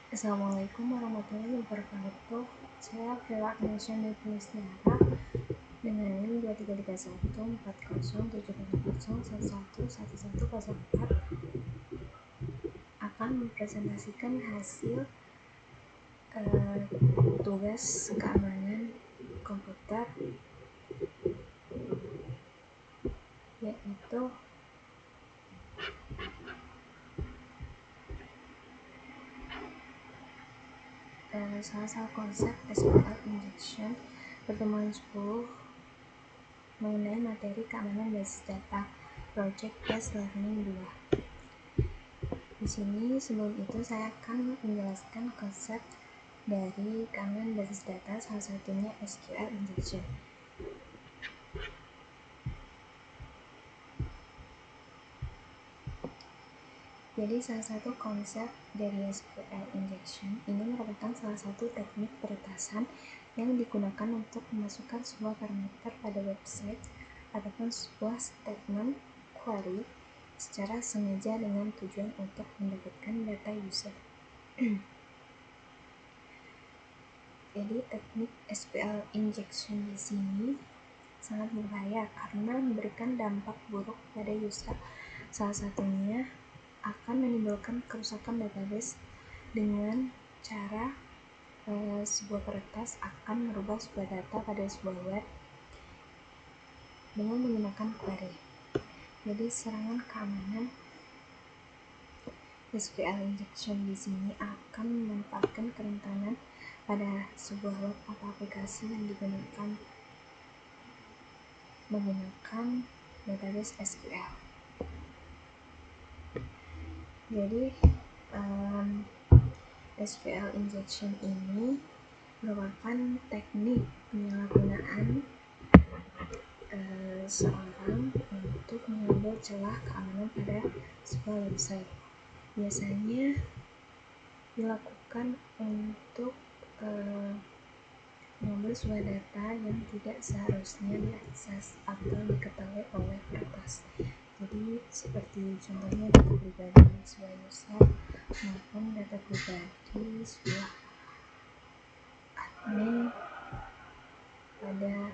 Assalamualaikum warahmatullahi wabarakatuh. Saya Vela Agnesia Nurlistiara dengan NIM 2331407011111104 akan mempresentasikan hasil tugas keamanan komputer, yaitu salah satu konsep SQL injection pertemuan 10 mengenai materi keamanan basis data Project Based Learning 2. Di sini sebelum itu saya akan menjelaskan konsep dari keamanan basis data, salah satunya SQL injection. Jadi salah satu konsep dari SQL injection ini merupakan salah satu teknik peretasan yang digunakan untuk memasukkan sebuah parameter pada website ataupun sebuah statement query secara sengaja dengan tujuan untuk mendapatkan data user. Jadi teknik SQL injection di sini sangat berbahaya karena memberikan dampak buruk pada user. Salah satunya akan menimbulkan kerusakan database dengan cara sebuah peretas akan merubah sebuah data pada sebuah web dengan menggunakan query. Jadi serangan keamanan SQL injection di sini akan memanfaatkan kerentanan pada sebuah web atau aplikasi yang menggunakan database SQL. Jadi SQL injection ini merupakan teknik penyalahgunaan seorang untuk mengambil celah keamanan pada sebuah website. Biasanya dilakukan untuk mengambil sebuah data yang tidak seharusnya diakses atau diketahui oleh peretas. Jadi seperti contohnya data pribadi sebuah user maupun data pribadi sebuah admin pada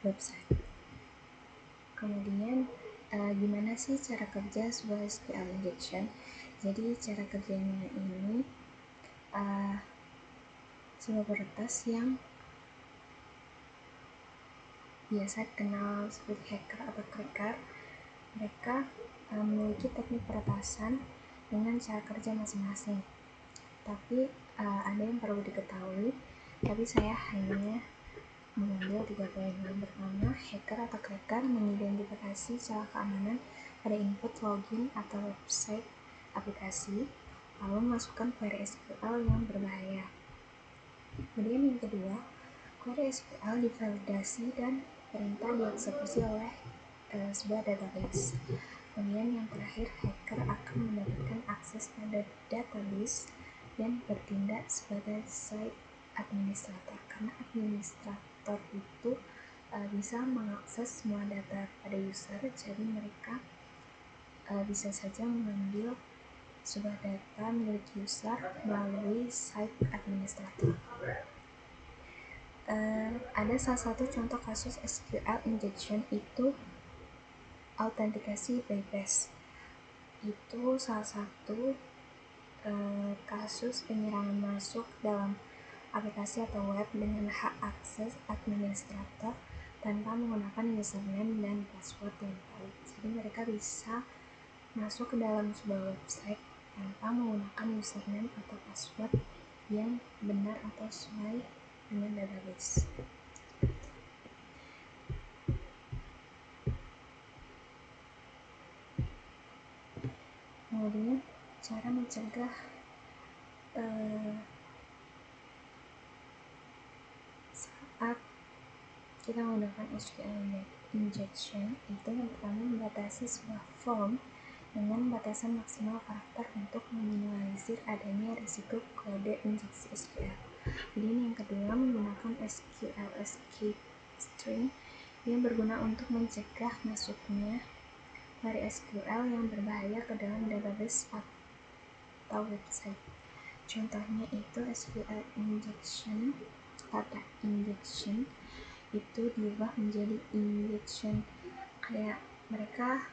website. Kemudian gimana sih cara kerja sebuah SQL injection? Jadi cara kerjanya ini sebuah peretas yang biasa dikenal seperti hacker atau cracker, mereka memiliki teknik peretasan dengan cara kerja masing-masing. Tapi ada yang perlu diketahui, tapi saya hanya mengambil 3 poin. Yang pertama, hacker atau cracker mengidentifikasi celah keamanan pada input login atau website aplikasi, lalu memasukkan query SQL yang berbahaya. Kemudian yang kedua, query SQL divalidasi dan perintah dieksekusi oleh sebuah database. Kemudian yang terakhir, hacker akan mendapatkan akses pada database dan bertindak sebagai site administrator, karena administrator itu bisa mengakses semua data pada user, jadi mereka bisa saja mengambil sebuah data milik user melalui site administrator. Ada salah satu contoh kasus SQL injection itu autentikasi bypass. Itu salah satu kasus penyerangan masuk dalam aplikasi atau web dengan hak akses administrator tanpa menggunakan username dan password yang valid. Jadi mereka bisa masuk ke dalam sebuah website tanpa menggunakan username atau password yang benar atau sesuai dengan database. Kemudian cara mencegah saat kita menggunakan SQL injection itu yang pertama membatasi sebuah form dengan batasan maksimal karakter untuk meminimalisir adanya risiko kode injeksi SQL. Kemudian yang kedua menggunakan SQL escape string yang berguna untuk mencegah masuknya query SQL yang berbahaya ke dalam database atau website. Contohnya itu SQL injection, data injection itu diubah menjadi injection, kayak mereka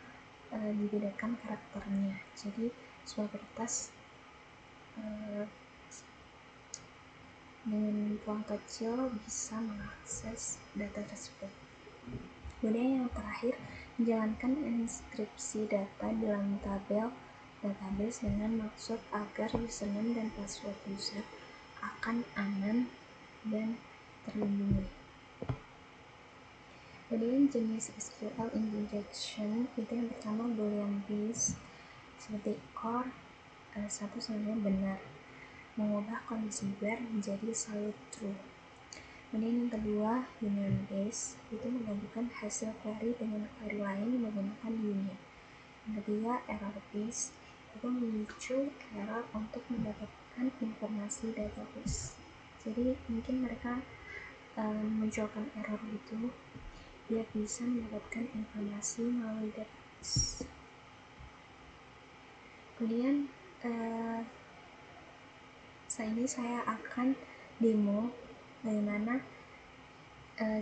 dibedakan karakternya, jadi sebuah kertas dengan font kecil bisa mengakses data tersebut. Kemudian yang terakhir, menjalankan inskripsi data dalam tabel database dengan maksud agar username dan password user akan aman dan terlindungi. Kemudian jenis SQL injection itu yang pertama boolean based, seperti or satu sama benar, mengubah kondisi where menjadi selalu true. Kemudian yang kedua union based, itu menggabungkan hasil query dengan query lain menggunakan union. Yang ketiga error based, itu memicu error untuk mendapatkan informasi database. Jadi mungkin mereka memunculkan error itu biar bisa mendapatkan informasi melalui database. Kemudian saat ini saya akan demo bagaimana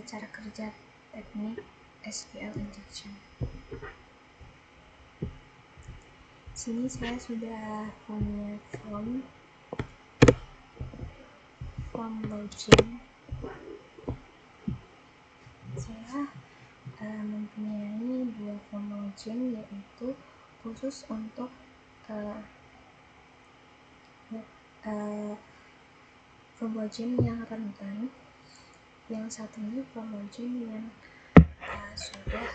cara kerja teknik SQL injection. Sini saya sudah punya form login. Saya mempunyai dua form login, yaitu khusus untuk form login yang rentan, yang satunya form login yang sudah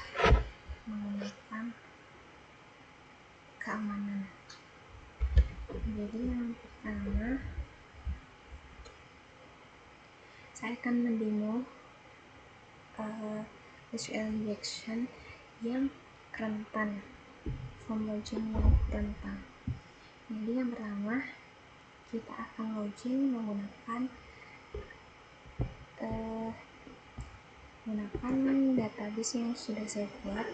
menggunakan keamanan. Jadi yang pertama saya akan mendemo SQL injection yang rentan, form login yang rentan. Jadi yang pertama kita akan login menggunakan database yang sudah saya buat.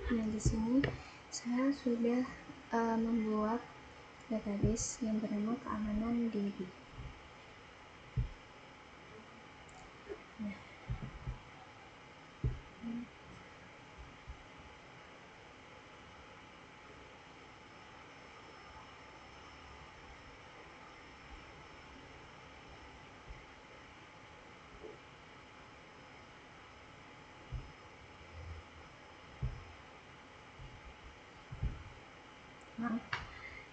Nah, di sini saya sudah membuat database yang bernama keamanan DB.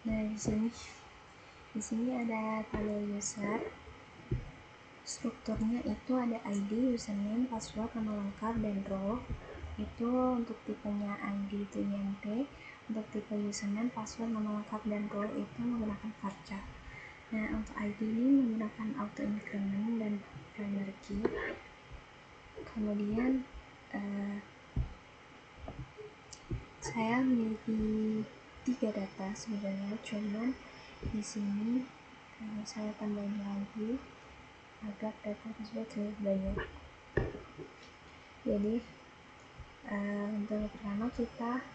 Nah, di sini ada tabel user. Strukturnya itu ada ID, username, password, nama lengkap, dan role. Itu untuk tipenya ID itu INT, untuk tipe username, password, nama lengkap, dan role itu menggunakan varchar. Nah, untuk ID ini menggunakan auto increment dan primary key. Kemudian saya memiliki 3 data sebenarnya, cuman di sini saya tambahin lagi agar data tersebut lebih banyak. Jadi untuk pertama kita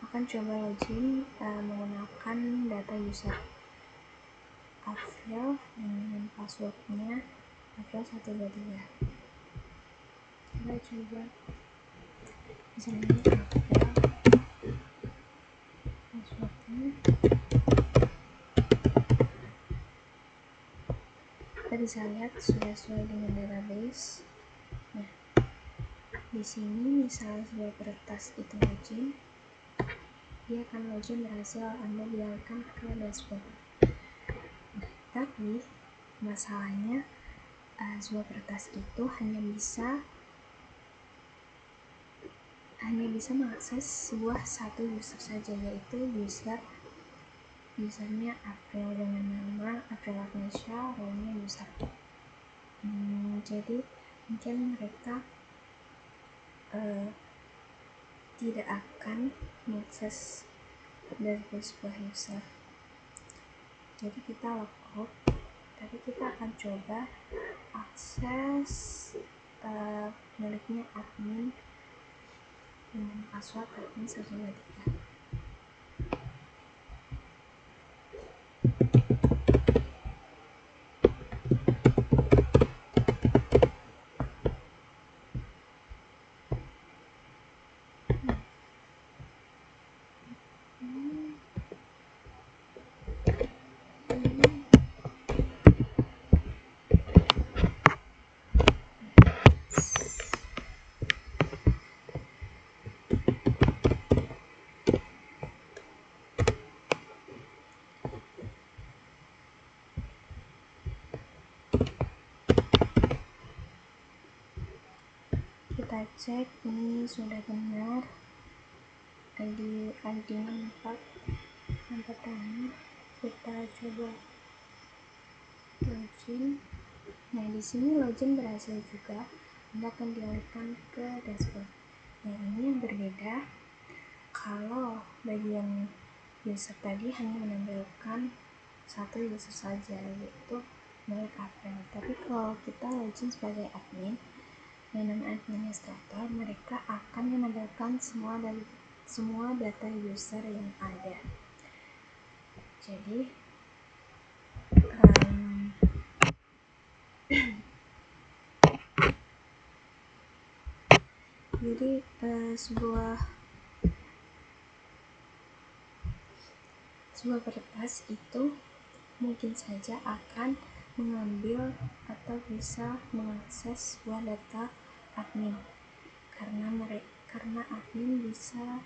akan coba login menggunakan data user Avril dengan passwordnya Avril123. Kita coba misalnya Avril, passwordnya kita bisa lihat sudah sesuai dengan database. Nah, di sini misalnya sebuah kertas itu login, dia akan login berhasil, Anda dialihkan ke dashboard. Tapi masalahnya sebuah kertas itu hanya bisa mengakses satu user saja, yaitu usernya April dengan nama April Agnesia, role-nya user. Jadi mungkin mereka tidak akan mengakses dari sebuah user. Jadi kita logout, tapi kita akan coba akses miliknya admin dengan password admin 123. Kita cek ini sudah benar, ID-nya 4 yang pertama. Kita coba login. Nah, di sini login berhasil juga, Anda akan dialihkan ke dashboard. Nah, ini yang berbeda kalau bagian user tadi hanya menampilkan satu user saja, yaitu milik April. Tapi kalau kita login sebagai admin dengan administrator, mereka akan menampilkan semua data user yang ada. Jadi sebuah kertas itu mungkin saja akan mengambil atau bisa mengakses sebuah data admin, karena admin bisa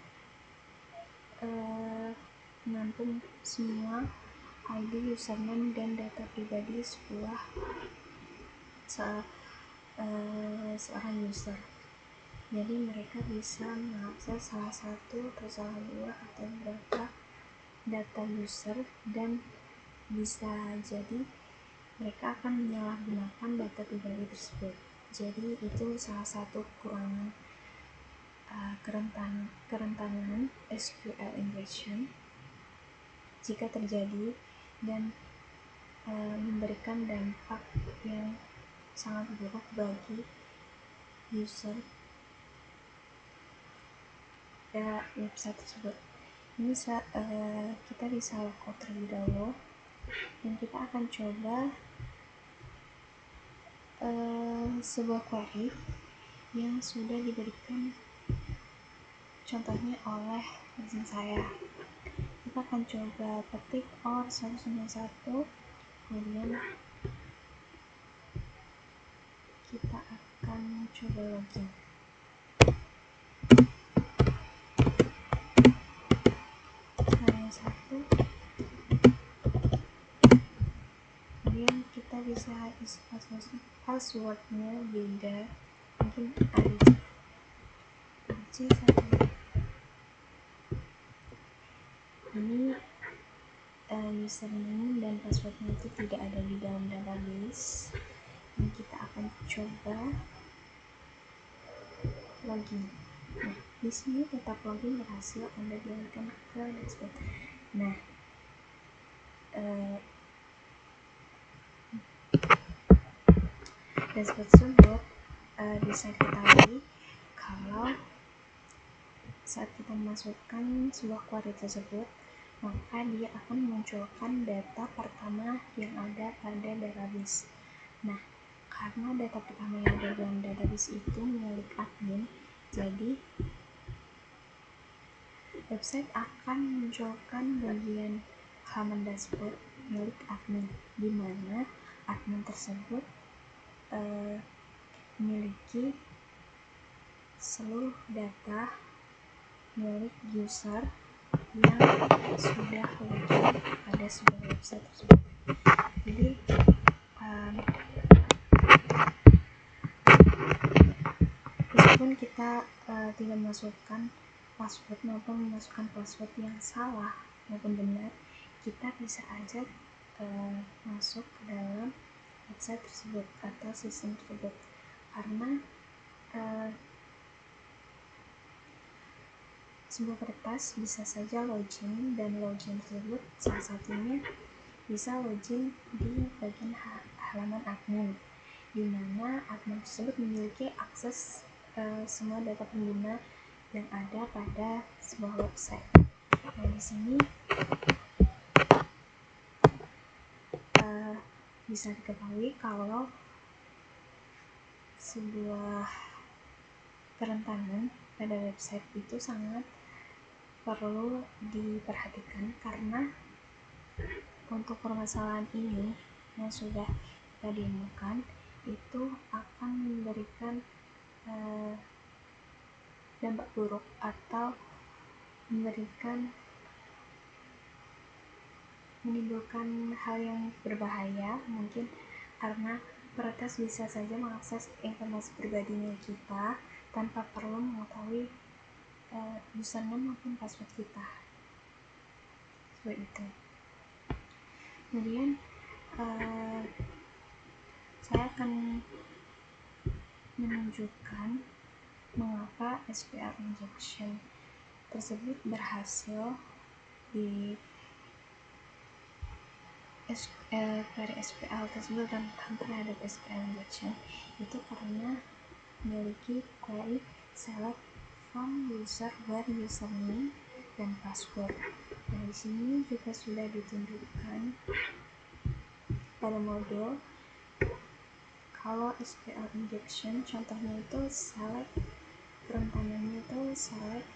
menampung semua ID, username, dan data pribadi seorang user. Jadi mereka bisa mengakses salah satu atau salah dua atau beberapa data user, dan bisa jadi mereka akan menyalahgunakan data pribadi tersebut. Jadi itu salah satu kekurangan kerentanan SQL injection jika terjadi, dan memberikan dampak yang sangat buruk bagi user website tersebut. Ini kita bisa logout terlebih dahulu, dan kita akan coba sebuah query yang sudah diberikan contohnya oleh dosen saya. Kita akan coba ketik OR 101, kemudian kita akan coba login. Satu, kemudian kita bisa isi passwordnya beda, mungkin RC 1. Ini username dan passwordnya itu tidak ada di dalam database. Dan kita akan coba login. Nah, di sini tetap login berhasil, Anda dialihkan ke dashboard. Nah, dashboard tersebut bisa diketahui kalau saat kita memasukkan sebuah query tersebut, maka dia akan memunculkan data pertama yang ada pada database. Nah, karena data pertama yang ada dalam database itu milik admin, jadi website akan memunculkan bagian halaman dashboard milik admin, di mana admin tersebut memiliki seluruh data milik user yang sudah login pada sebuah website tersebut. Jadi meskipun kita tidak memasukkan password maupun memasukkan password yang salah maupun benar, kita bisa aja masuk ke dalam website tersebut atau sistem tersebut, karena sebuah kertas bisa saja login, dan login tersebut salah satunya bisa login di bagian halaman admin, di mana admin tersebut memiliki akses semua data pengguna yang ada pada sebuah website. Nah, di sini bisa diketahui kalau sebuah kerentanan pada website itu sangat perlu diperhatikan, karena untuk permasalahan ini yang sudah kita demokan itu akan memberikan dampak buruk atau menimbulkan hal yang berbahaya, mungkin karena peretas bisa saja mengakses informasi pribadinya kita tanpa perlu mengetahui username maupun password kita, seperti itu. Kemudian saya akan menunjukkan mengapa SQL injection tersebut berhasil di query SQL tersebut tentang terhadap SQL injection, itu karena memiliki query select from user where username dan password. Nah, di sini juga sudah ditunjukkan pada modul kalau SQL injection contohnya itu select, kerentanannya itu select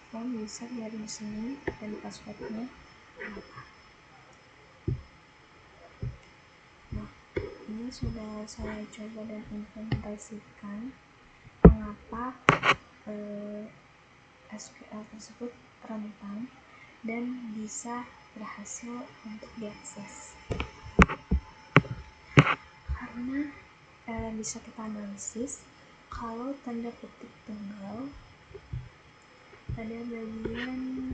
from user where username dan passwordnya apa. Nah, ini sudah saya coba dan implementasikan mengapa SQL tersebut rentan dan bisa berhasil untuk diakses, karena bisa kita analisis kalau tanda petik tunggal pada bagian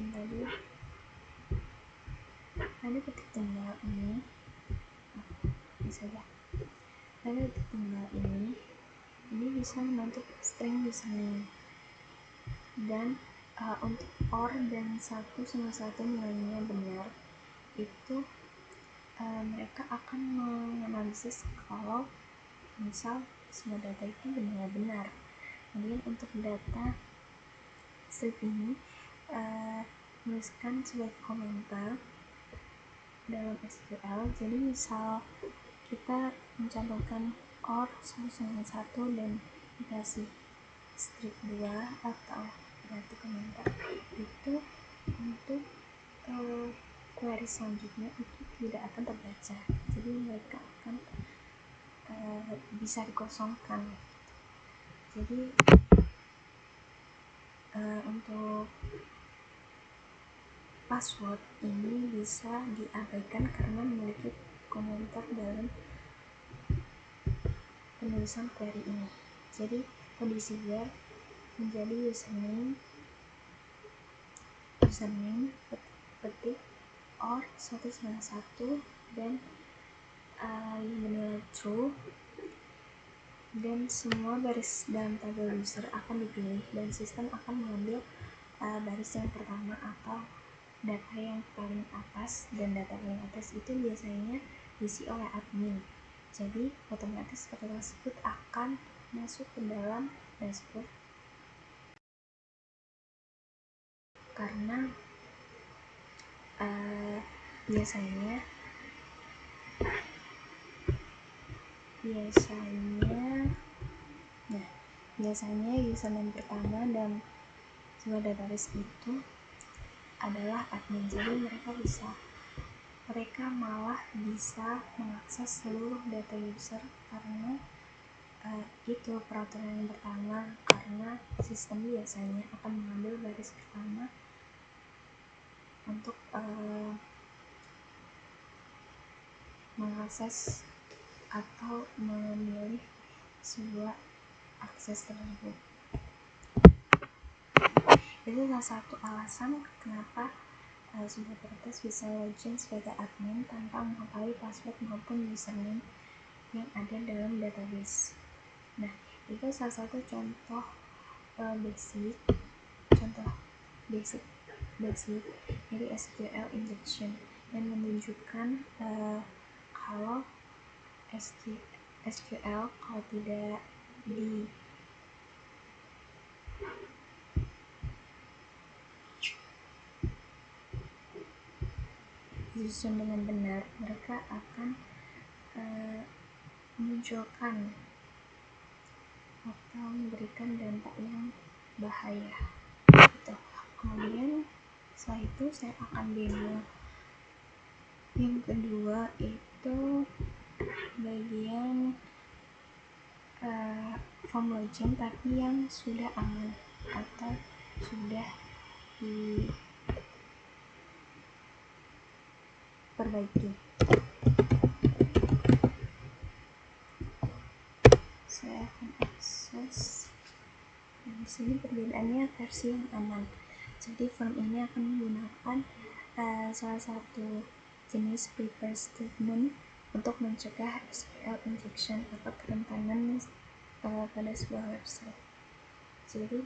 tadi, tanda petik tunggal ini tanda petik tunggal ini bisa membentuk string username, dan untuk OR dan 1 nilainya benar, itu mereka akan menganalisis kalau misal semua data itu benar-benar. Kemudian untuk data strip ini tuliskan sebagai komentar dalam SQL. Jadi misal kita mencantumkan OR 1 dan dikasih strip 2 atau berarti komentar, itu untuk query selanjutnya itu tidak akan terbaca, jadi mereka akan bisa dikosongkan. Jadi untuk password ini bisa diabaikan karena memiliki komentar dalam penulisan query ini. Jadi kondisi where menjadi username petik OR 1 dan yang bernilai true, dan semua baris dalam tabel user akan dipilih dan sistem akan mengambil baris yang pertama atau data yang paling atas, dan data paling atas itu biasanya diisi oleh admin. Jadi otomatis data tersebut akan masuk ke dalam dashboard, karena biasanya username pertama dan sebuah database itu adalah admin, jadi mereka bisa mereka malah bisa mengakses seluruh data user karena itu peraturan yang pertama, karena sistem biasanya akan mengambil baris pertama untuk mengakses atau memilih sebuah akses tersebut. Itu salah satu alasan kenapa sebuah peretas bisa login sebagai admin tanpa mengetahui password maupun username yang ada dalam database. Nah, itu salah satu contoh basic dari SQL injection yang menunjukkan kalau SQL kalau tidak disusun dengan benar, mereka akan memunculkan atau memberikan dampak yang bahaya gitu. Kemudian setelah itu saya akan demo yang kedua, itu bagian form login tapi yang sudah aman atau sudah diperbaiki. Saya akan akses. Di sini perbedaannya versi yang aman. Jadi form ini akan menggunakan salah satu jenis prepare statement untuk mencegah SQL injection atau kerentanan pada sebuah website. Jadi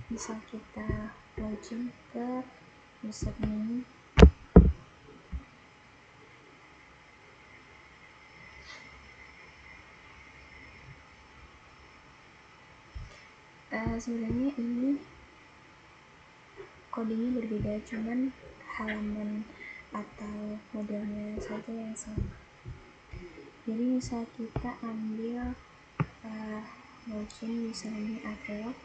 bisa kita login ke username sebenarnya ini kodenya berbeda, cuman halaman atau modelnya saja yang sama. Jadi misal kita ambil login username April,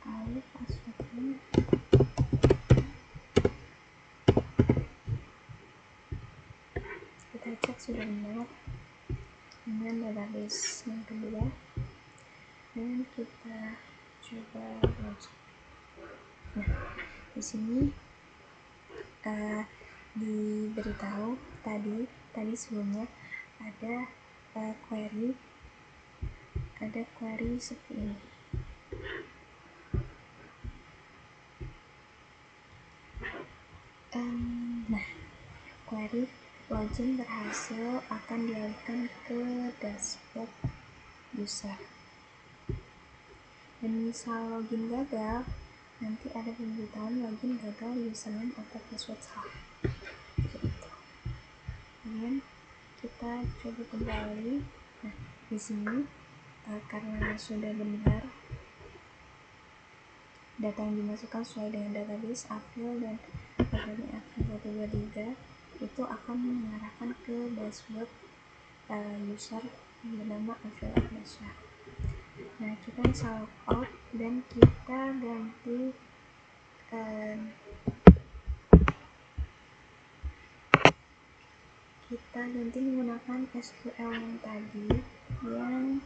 lalu passwordnya kita cek sudah benar dengan database yang kedua, dan kita coba login. Nah, di sini diberitahu tadi sebelumnya ada query seperti ini. Nah, query login berhasil akan dialihkan ke dashboard user. Dan misal login gagal, nanti ada pemberitahuan login gagal, username atau password salah. Gitu. Kemudian kita coba kembali. Nah, di sini karena sudah benar data yang dimasukkan sesuai dengan database April dan passwordnya April 123, itu akan mengarahkan ke dashboard user yang bernama April Agnesa. Nah, kita bisa logout dan kita ganti menggunakan SQL yang tadi yang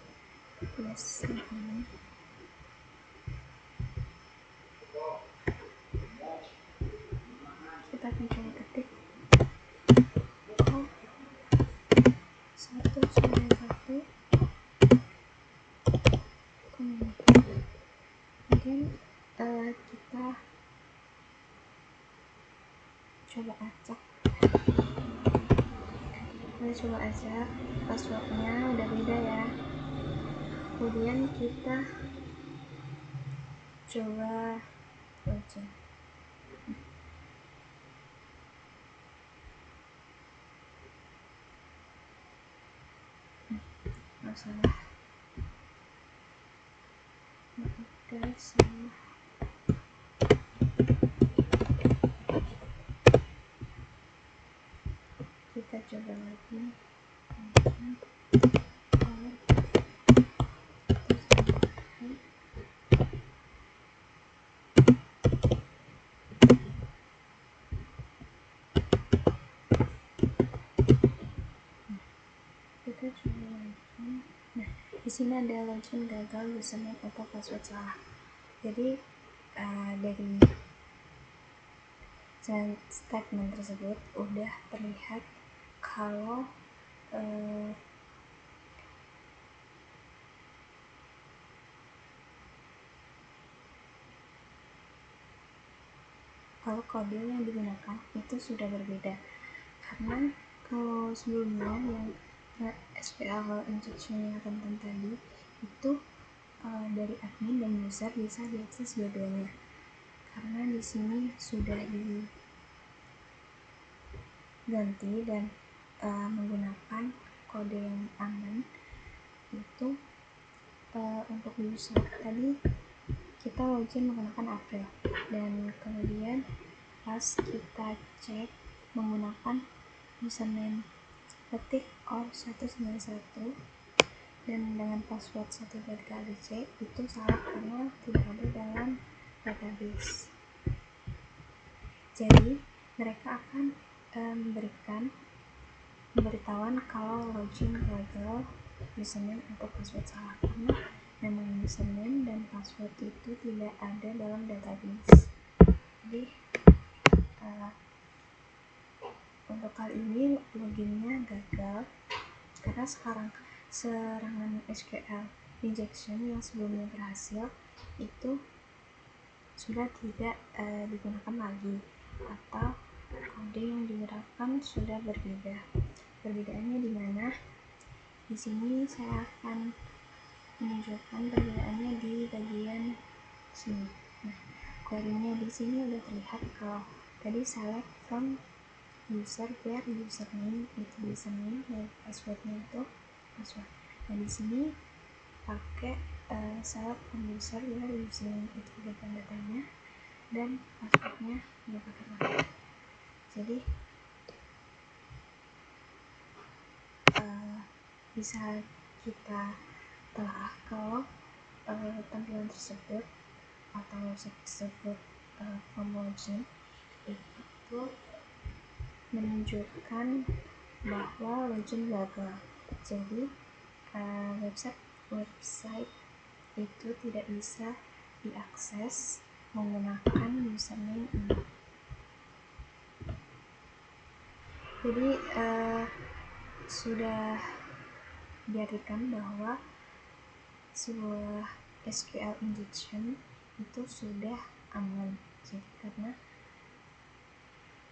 plus ini. Kita akan coba ketik 191 kemudian kita coba acak passwordnya udah beda ya. Kemudian kita coba login. Masalah salah. Kita coba lagi. sini ada login gagal, username atau password salah. Jadi dari statement tersebut udah terlihat kalau kode yang digunakan itu sudah berbeda, karena kalau sebelumnya yang SQL injection yang rentan tadi itu dari admin dan user bisa diakses dua-duanya, karena di sini sudah diganti dan menggunakan kode yang aman. Itu untuk user tadi kita login menggunakan April, dan kemudian pas kita cek menggunakan username ketik OR191 dan dengan password 1kali-C itu salah karena tidak ada dalam database. Jadi mereka akan memberikan pemberitahuan kalau login gagal, username atau password salah, karena memang username dan password itu tidak ada dalam database. Jadi untuk kali ini loginnya gagal karena sekarang serangan SQL injection yang sebelumnya berhasil itu sudah tidak digunakan lagi, atau kode yang digunakan sudah berbeda. Perbedaannya di mana? Di sini saya akan menunjukkan perbedaannya di bagian sini. Nah, kodenya di sini udah terlihat kalau tadi select from user where username itu username dan passwordnya itu password. Nah di sini pakai select from user where username itu bukan datanya dan passwordnya nggak pakai nama. Jadi bisa kita telah kalau tampilan tersebut atau website tersebut form login itu menunjukkan bahwa login gagal. Jadi website itu tidak bisa diakses menggunakan username ini. Jadi sudah diartikan bahwa sebuah SQL injection itu sudah aman. Jadi karena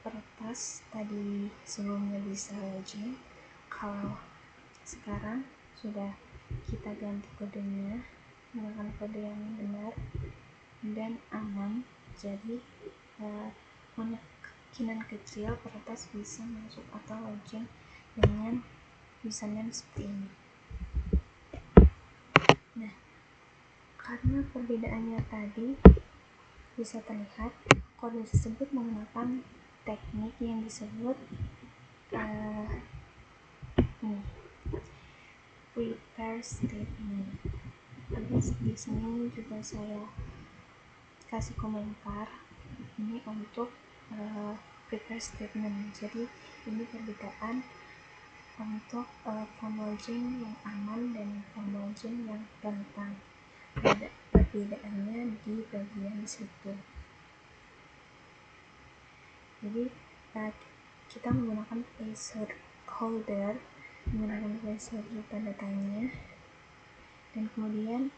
peretas tadi sebelumnya bisa login, kalau sekarang sudah kita ganti kodenya menggunakan kode yang benar dan aman, jadi kemungkinan kecil peretas bisa masuk atau login dengan username seperti ini. Nah, karena perbedaannya tadi bisa terlihat kode tersebut menggunakan teknik yang disebut prepare statement. Jadi di sini juga saya kasih komentar ini untuk prepare statement. Jadi ini perbedaan untuk form login yang aman dan form login yang rentan. Perbedaannya di bagian situ. Jadi kita menggunakan placeholder, menggunakan placeholder tanda tanya, dan kemudian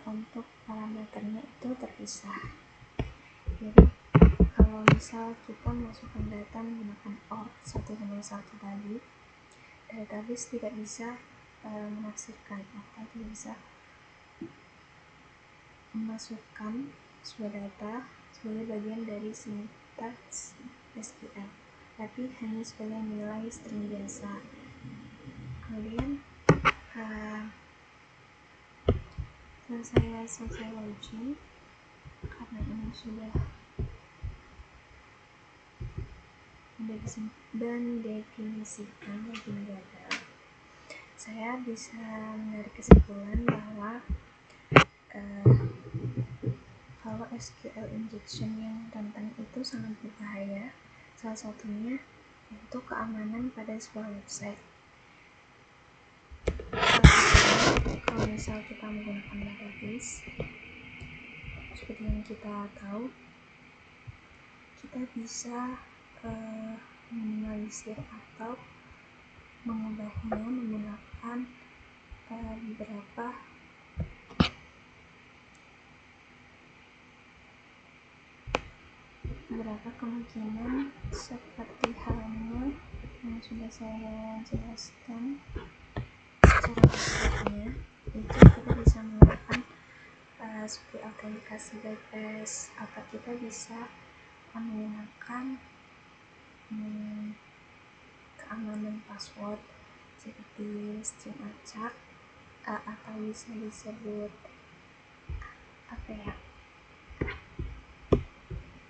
untuk parameternya itu terpisah. Jadi kalau misal kita masukkan data menggunakan OR191 tadi, database tidak bisa menafsirkan atau tidak bisa memasukkan sebuah data sebagai bagian dari sintaks SQL, tapi hanya sebagai nilai string biasa. Kemudian setelah saya selesai login, karena ini sudah mendefinisikan login gagal, saya bisa menarik kesimpulan bahwa kalau SQL injection yang rentan itu sangat berbahaya, salah satunya untuk keamanan pada sebuah website. Kalau misal kita menggunakan database, seperti yang kita tahu, kita bisa minimalisir atau mengubahnya menggunakan beberapa kemungkinan, seperti halnya yang sudah saya jelaskan secara berikutnya. Itu kita bisa menggunakan seperti autentikasi bypass, atau kita bisa menggunakan keamanan password seperti string acak, atau bisa disebut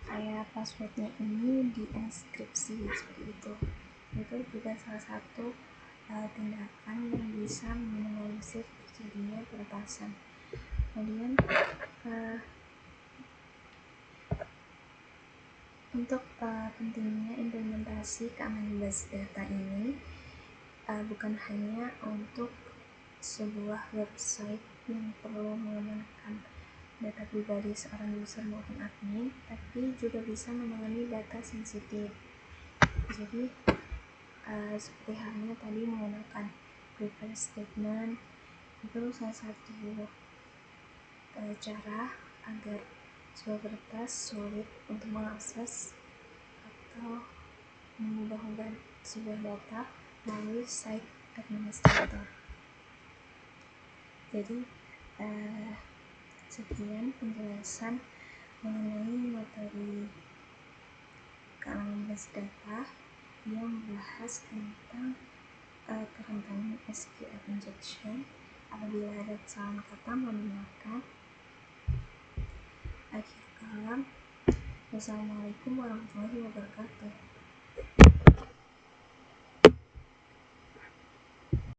kayak passwordnya ini dienkripsi seperti itu. Itu juga salah satu tindakan yang bisa meminimalisir terjadinya peretasan. Kemudian untuk pentingnya implementasi keamanan basis data ini bukan hanya untuk sebuah website yang perlu mengamankan data pribadi seorang user maupun admin, tapi juga bisa menangani data sensitif. Jadi seperti halnya tadi menggunakan prepare statement, itu salah satu cara agar sebuah kertas sulit untuk mengakses atau mengubah-ubah sebuah data melalui site administrator. Jadi sekian penjelasan mengenai materi keamanan basis data yang membahas tentang kerentanan SQL injection apabila ada kesalahan kata. Menggunakan akhir kalam. Wassalamualaikum warahmatullahi wabarakatuh.